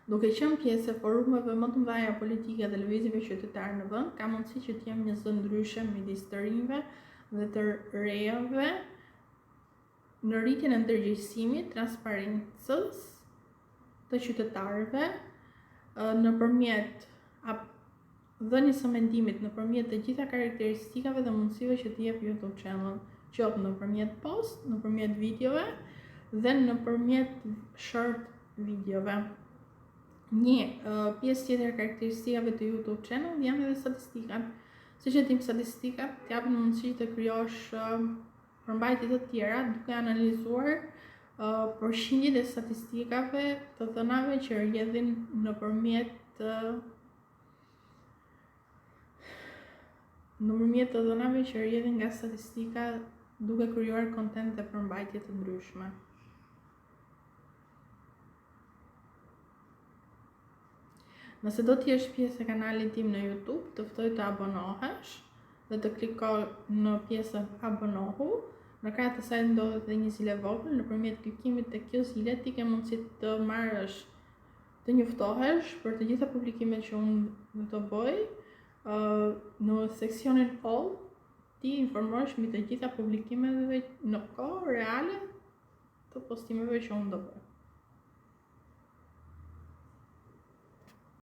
Duke qenë pjesë e forumeve më të mëdha politike dhe lëvizjeve qytetare në vend, ka mundësi që të jem një zë ndryshe midis të rinjve dhe të rejave në rritjen e ndërgjegjësimit, transparencës të qytetarëve nëpërmjet dhënies së mendimit nëpërmjet të gjitha karakteristikave dhe mundësive që t'i jep YouTube channel, qoftë nëpërmjet post, nëpërmjet videove dhe nëpërmjet short videove. Një pjesë tjetër e karakteristikave të YouTube channel janë edhe statistikat. Siç e dim, statistikat t'japin mundësi të krijosh përmbajtje të tjera duke analizuar përqindjet e statistikave të dhënave që rrjedhin nëpërmjet të dhënave që rrjedhin nga statistika duke krijuar kontent dhe përmbajtje të ndryshme. Nëse do të jesh pjesë e kanalit tim në YouTube, të ftoj të abonohesh dhe të kliko në pjesën abonohu. Në krah të saj ndodhet edhe një zile vogël, nëpërmjet klikimit te kjo zile ti ke mundësi të marrësh, të njoftohesh për të gjitha publikimet që unë do të bëj. Në seksionin all, ti informohesh mbi të gjitha publikimeve në kohë reale të postimeve që unë do bëj.